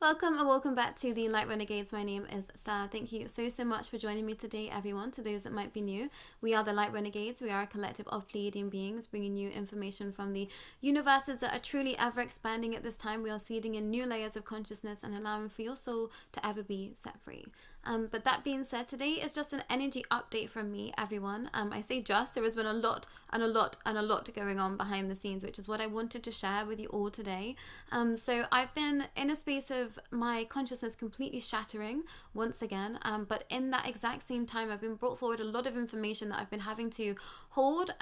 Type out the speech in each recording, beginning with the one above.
Welcome and welcome back to the Light Renegades. My name is Starr. Thank you so much for joining me today, everyone. To those that might be new, we are the Light Renegades. We are a collective of Pleiadian beings bringing you information from the universes that are truly ever expanding at this time. We are seeding in new layers of consciousness and allowing for your soul to ever be set free. But that being said, today is just an energy update from me, everyone. I say just, there has been a lot going on behind the scenes, which is what I wanted to share with you all today. So I've been in a space of my consciousness completely shattering once again, but in that exact same time, I've been brought forward a lot of information that I've been having to hold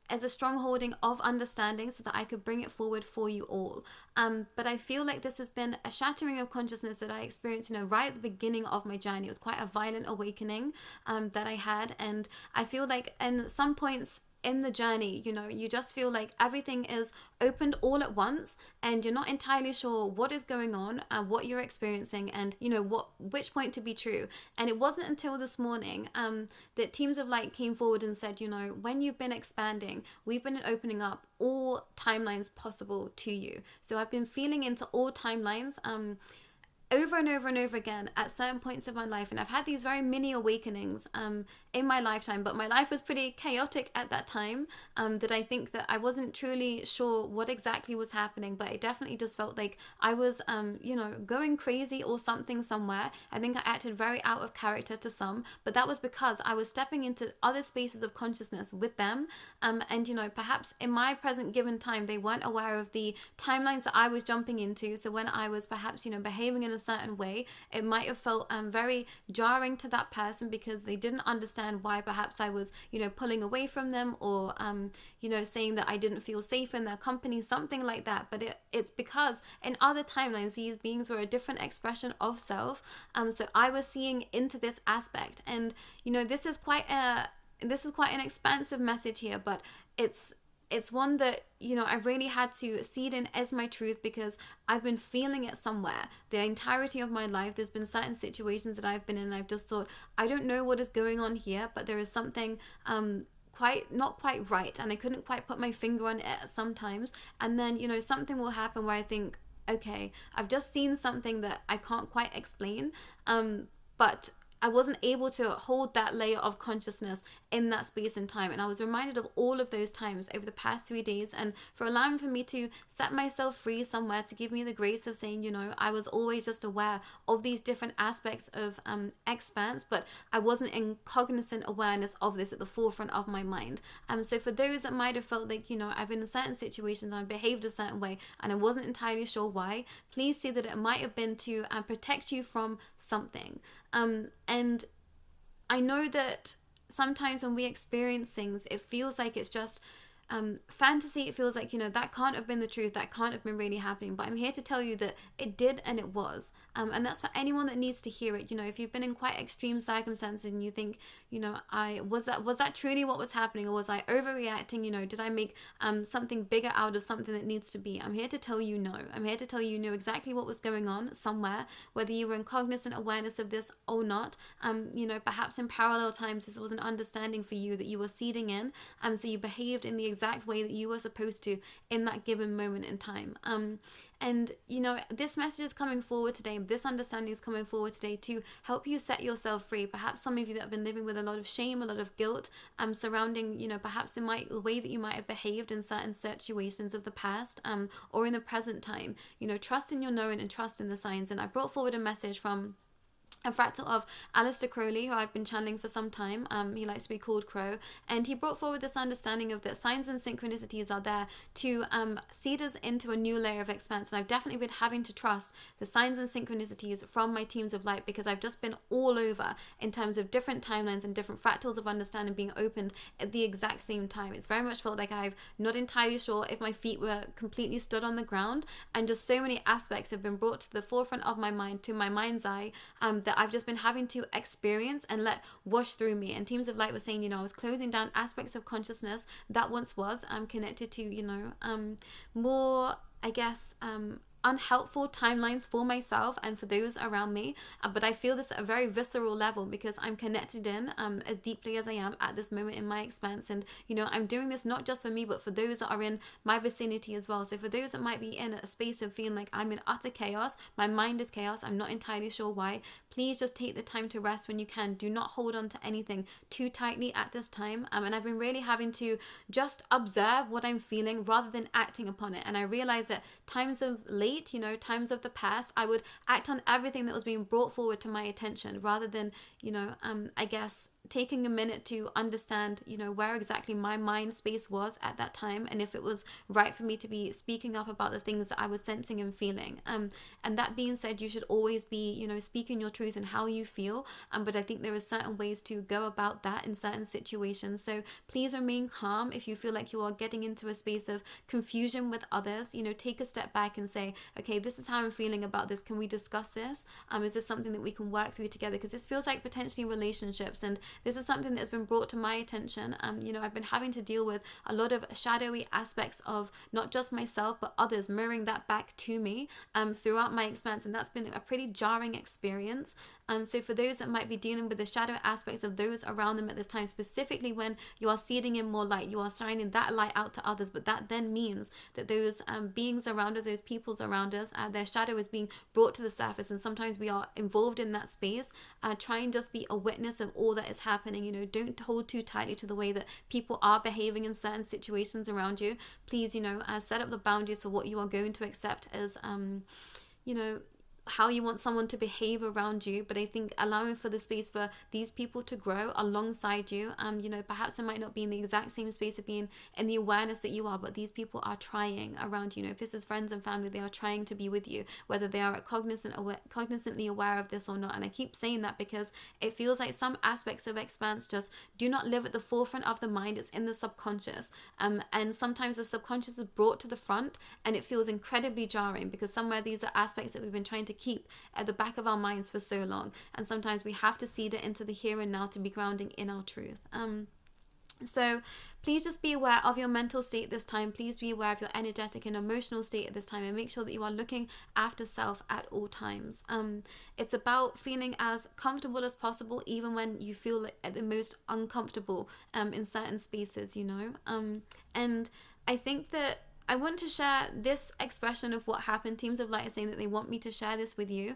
as a strong holding of understanding so that I could bring it forward for you all. But I feel like this has been a shattering of consciousness that I experienced, right at the beginning of my journey. It was quite a violent awakening that I had. And I feel like in some points in the journey, you just feel like everything is opened all at once and you're not entirely sure what is going on and what you're experiencing and which point to be true. And it wasn't until this morning that Teams of Light came forward and said, when you've been expanding, we've been opening up all timelines possible to you. So I've been feeling into all timelines over and over and over again at certain points of my life, and I've had these very mini awakenings in my lifetime, but my life was pretty chaotic at that time, that I think that I wasn't truly sure what exactly was happening, but it definitely just felt like I was going crazy or something somewhere. I think I acted very out of character to some, but that was because I was stepping into other spaces of consciousness with them, and perhaps in my present given time they weren't aware of the timelines that I was jumping into. So when I was perhaps behaving in a certain way, it might have felt very jarring to that person because they didn't understand why perhaps I was pulling away from them or saying that I didn't feel safe in their company, something like that. But it's because in other timelines these beings were a different expression of self, so I was seeing into this aspect. And this is quite an expansive message here, but it's one that I really had to seed in as my truth because I've been feeling it somewhere the entirety of my life. There's been certain situations that I've been in and I've just thought, I don't know what is going on here, but there is something not quite right, and I couldn't quite put my finger on it sometimes. And then something will happen where I think, okay, I've just seen something that I can't quite explain, but I wasn't able to hold that layer of consciousness in that space and time. And I was reminded of all of those times over the past 3 days, and for allowing for me to set myself free somewhere, to give me the grace of saying, I was always just aware of these different aspects of expanse, but I wasn't in cognizant awareness of this at the forefront of my mind. So for those that might have felt like, I've been in certain situations and I behaved a certain way and I wasn't entirely sure why, please see that it might have been to protect you from something. And I know that sometimes when we experience things, it feels like it's just fantasy. It feels like, that can't have been the truth, that can't have been really happening. But I'm here to tell you that it did, and it was. And that's for anyone that needs to hear it. If you've been in quite extreme circumstances and you think, was that truly what was happening, or was I overreacting? Did I make something bigger out of something that needs to be? I'm here to tell you no. I'm here to tell you exactly what was going on somewhere, whether you were in cognizant awareness of this or not. Perhaps in parallel times this was an understanding for you that you were seeding in, so you behaved in the exact way that you were supposed to in that given moment in time. And this message is coming forward today, this understanding is coming forward today to help you set yourself free. Perhaps some of you that have been living with a lot of shame, a lot of guilt surrounding perhaps the way that you might have behaved in certain situations of the past, or in the present time. Trust in your knowing and trust in the signs. And I brought forward a message from a fractal of Aleister Crowley, who I've been channeling for some time. He likes to be called Crow, and he brought forward this understanding of that signs and synchronicities are there to seed us into a new layer of expanse. And I've definitely been having to trust the signs and synchronicities from my Teams of Light, because I've just been all over in terms of different timelines and different fractals of understanding being opened at the exact same time. It's very much felt like I've not entirely sure if my feet were completely stood on the ground, and just so many aspects have been brought to the forefront of my mind, to my mind's eye, that I've just been having to experience and let wash through me. And Teams of Light was saying, I was closing down aspects of consciousness that once was connected to, more, I guess, unhelpful timelines for myself and for those around me, but I feel this at a very visceral level because I'm connected in as deeply as I am at this moment in my expanse. And I'm doing this not just for me, but for those that are in my vicinity as well. So for those that might be in a space of feeling like I'm in utter chaos, my mind is chaos, I'm not entirely sure why, please just take the time to rest when you can. Do not hold on to anything too tightly at this time. And I've been really having to just observe what I'm feeling rather than acting upon it. And I realized that times of late, times of the past, I would act on everything that was being brought forward to my attention rather than, I guess, taking a minute to understand, where exactly my mind space was at that time, and if it was right for me to be speaking up about the things that I was sensing and feeling. And that being said, you should always be, speaking your truth and how you feel. But I think there are certain ways to go about that in certain situations. So please remain calm if you feel like you are getting into a space of confusion with others. Take a step back and say, okay, this is how I'm feeling about this. Can we discuss this? Is this something that we can work through together? Because this feels like potentially relationships, and this is something that's been brought to my attention. I've been having to deal with a lot of shadowy aspects of not just myself, but others mirroring that back to me throughout my expanse. And that's been a pretty jarring experience. So for those that might be dealing with the shadow aspects of those around them at this time, specifically when you are seeding in more light, you are shining that light out to others, but that then means that those beings around us, those peoples around us, their shadow is being brought to the surface, and sometimes we are involved in that space. Try and just be a witness of all that is happening. Don't hold too tightly to the way that people are behaving in certain situations around you. Please, set up the boundaries for what you are going to accept as, how you want someone to behave around you. But I think allowing for the space for these people to grow alongside you, perhaps it might not be in the exact same space of being in the awareness that you are, but these people are trying around you. If this is friends and family, they are trying to be with you, whether they are cognizantly aware of this or not. And I keep saying that because it feels like some aspects of expanse just do not live at the forefront of the mind. It's in the subconscious, and sometimes the subconscious is brought to the front, and it feels incredibly jarring because somewhere these are aspects that we've been trying to keep at the back of our minds for so long, and sometimes we have to seed it into the here and now to be grounding in our truth. So please just be aware of your mental state this time. Please be aware of your energetic and emotional state at this time, and make sure that you are looking after self at all times. It's about feeling as comfortable as possible, even when you feel like at the most uncomfortable in certain spaces, and I think that I want to share this expression of what happened. Teams of Light are saying that they want me to share this with you,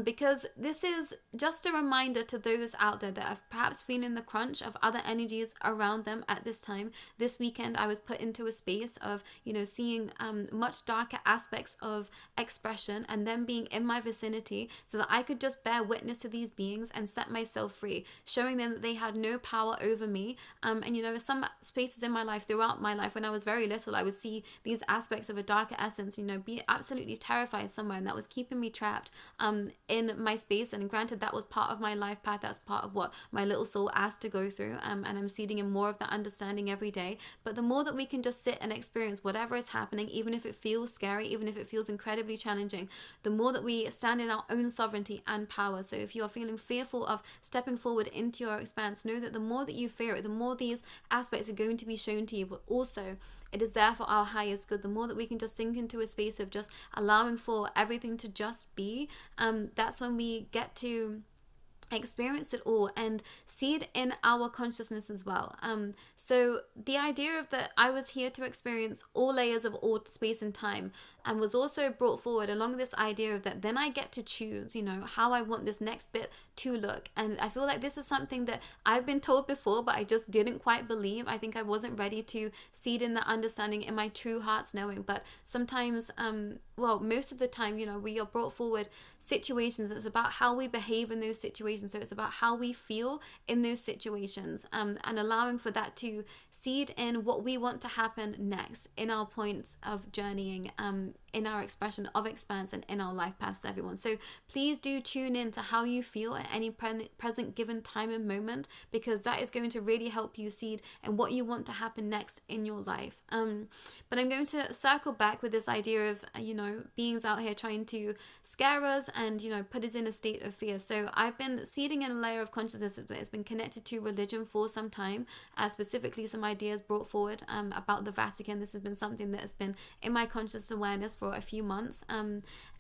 because this is just a reminder to those out there that have perhaps feeling the crunch of other energies around them at this time. This weekend, I was put into a space of, seeing much darker aspects of expression, and them being in my vicinity so that I could just bear witness to these beings and set myself free, showing them that they had no power over me. And some spaces in my life, throughout my life, when I was very little, I would see these aspects of a darker essence, be absolutely terrified somewhere, and that was keeping me trapped in my space. And granted, that was part of my life path, that's part of what my little soul asked to go through, and I'm seeding in more of that understanding every day. But the more that we can just sit and experience whatever is happening, even if it feels scary, even if it feels incredibly challenging, the more that we stand in our own sovereignty and power. So if you are feeling fearful of stepping forward into your expanse, know that the more that you fear it, the more these aspects are going to be shown to you. But also, it is there for our highest good. The more that we can just sink into a space of just allowing for everything to just be, that's when we get to experience it all and seed in our consciousness as well. So the idea of that I was here to experience all layers of all space and time, and was also brought forward along this idea of that then I get to choose, how I want this next bit to look. And I feel like this is something that I've been told before, but I just didn't quite believe. I think I wasn't ready to seed in that understanding in my true heart's knowing. But sometimes, most of the time, we are brought forward situations. It's about how we behave in those situations. So it's about how we feel in those situations, and allowing for that to seed in what we want to happen next in our points of journeying, in our expression of expanse, and in our life paths, everyone. So please do tune in to how you feel at any present given time and moment, because that is going to really help you seed and what you want to happen next in your life. But I'm going to circle back with this idea of beings out here trying to scare us and put us in a state of fear. So I've been seeding in a layer of consciousness that has been connected to religion for some time, specifically some ideas brought forward about the Vatican. This has been something that has been in my conscious awareness for a few months.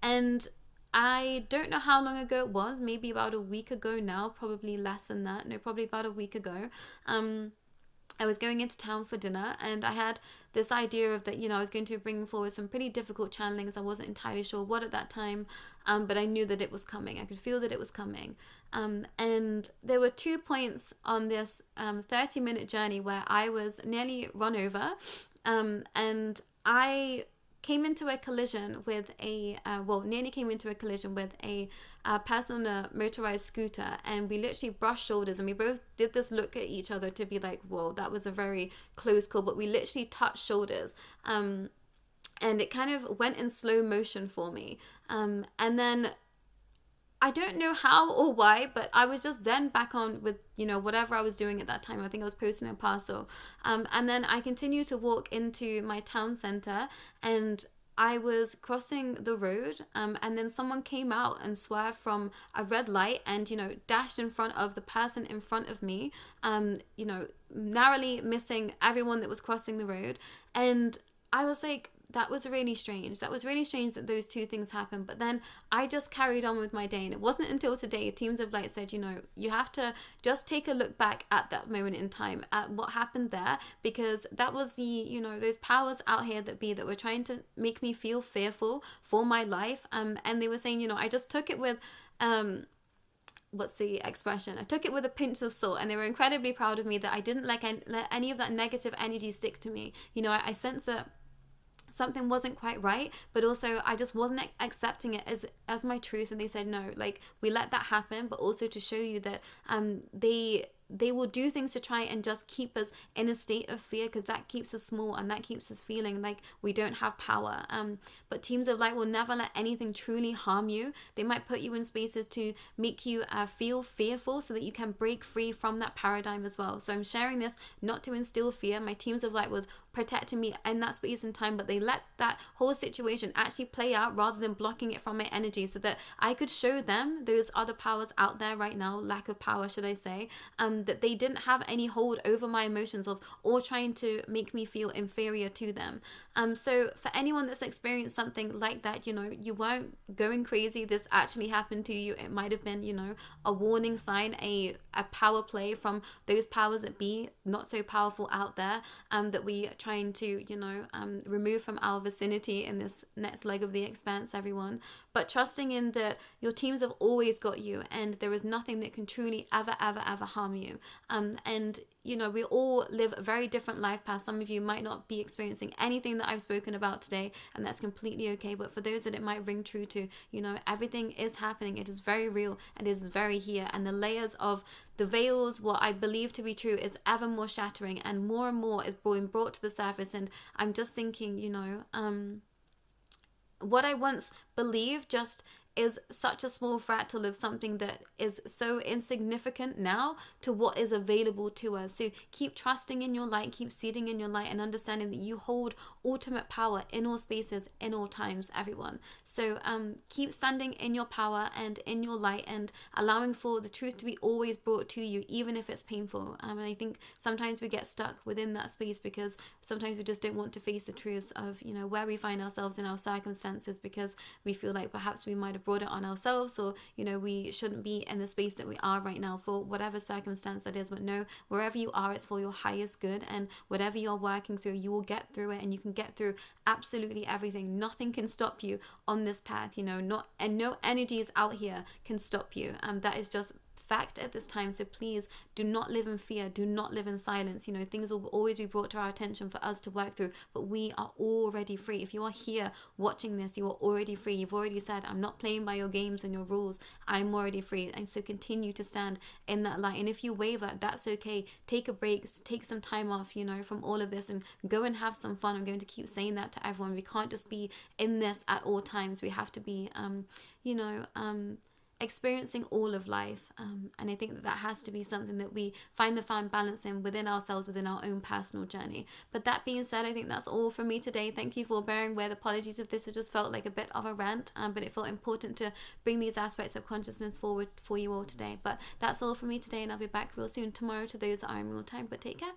And I don't know how long ago it was, maybe about a week ago now, probably less than that. No, probably about a week ago. I was going into town for dinner, and I had this idea of that, I was going to bring forward some pretty difficult channelings. I wasn't entirely sure what at that time, but I knew that it was coming. I could feel that it was coming. And there were 2 points on this 30-minute journey where I was nearly run over, and I came into a collision with nearly came into a collision with a person on a motorized scooter, and we literally brushed shoulders, and we both did this look at each other to be like, whoa, that was a very close call, but we literally touched shoulders. And it kind of went in slow motion for me. And then I don't know how or why, but I was just then back on with, whatever I was doing at that time. I think I was posting a parcel. And then I continued to walk into my town center, and I was crossing the road, and then someone came out and swerved from a red light and, dashed in front of the person in front of me, narrowly missing everyone that was crossing the road. And I was like, that was really strange. That was really strange that those two things happened. But then I just carried on with my day. And it wasn't until today, Teams of Light said, you have to just take a look back at that moment in time, at what happened there, because that was those powers out here that were trying to make me feel fearful for my life. And they were saying, I just took it with, what's the expression? I took it with a pinch of salt, and they were incredibly proud of me that I didn't let any of that negative energy stick to me. I sense that something wasn't quite right, but also I just wasn't accepting it as my truth. And they said, no, like, we let that happen, but also to show you that they will do things to try and just keep us in a state of fear, because that keeps us small and that keeps us feeling like we don't have power. But Teams of Light will never let anything truly harm you. They might put you in spaces to make you feel fearful so that you can break free from that paradigm as well. So I'm sharing this not to instill fear. My Teams of Light was protecting me in that space and time, but they let that whole situation actually play out rather than blocking it from my energy, so that I could show them, those other powers out there right now, lack of power should I say, that they didn't have any hold over my emotions or trying to make me feel inferior to them. So for anyone that's experienced something like that, you weren't going crazy. This actually happened to you. It might have been, a warning sign, a power play from those powers that be, not so powerful out there, that we are trying to, remove from our vicinity in this next leg of the expanse, everyone. But trusting in that your teams have always got you, and there is nothing that can truly ever harm you. And we all live very different life paths. Some of you might not be experiencing anything that I've spoken about today, and that's completely okay. But for those that it might ring true to, everything is happening. It is very real, and it is very here. And the layers of the veils, what I believe to be true, is ever more shattering, and more is being brought to the surface. And I'm just thinking, what I once believed just is such a small fractal of something that is so insignificant now to what is available to us. So keep trusting in your light, keep seeding in your light, and understanding that you hold ultimate power in all spaces, in all times, everyone. So keep standing in your power and in your light, and allowing for the truth to be always brought to you, even if it's painful. And I think sometimes we get stuck within that space because sometimes we just don't want to face the truths of where we find ourselves in our circumstances, because we feel like perhaps we might have brought it on ourselves, or we shouldn't be in the space that we are right now for whatever circumstance that is. But no, wherever you are, it's for your highest good, and whatever you're working through, you will get through it, and you can get through absolutely everything. Nothing can stop you on this path, no energies out here can stop you. That is just fact at this time. So please do not live in fear, do not live in silence. Things will always be brought to our attention for us to work through, but we are already free. If you are here watching this, you are already free. You've already said, I'm not playing by your games and your rules, I'm already free. And so continue to stand in that light. And if you waver, that's okay. Take a break, take some time off from all of this, and go and have some fun. I'm going to keep saying that to everyone. We can't just be in this at all times. We have to be experiencing all of life, and I think that has to be something that we find the fine balance in within ourselves, within our own personal journey. But that being said, I think that's all from me today. Thank you for bearing with. Apologies if this just felt like a bit of a rant, but it felt important to bring these aspects of consciousness forward for you all today. But that's all from me today, and I'll be back real soon tomorrow to those that are in real time. But take care.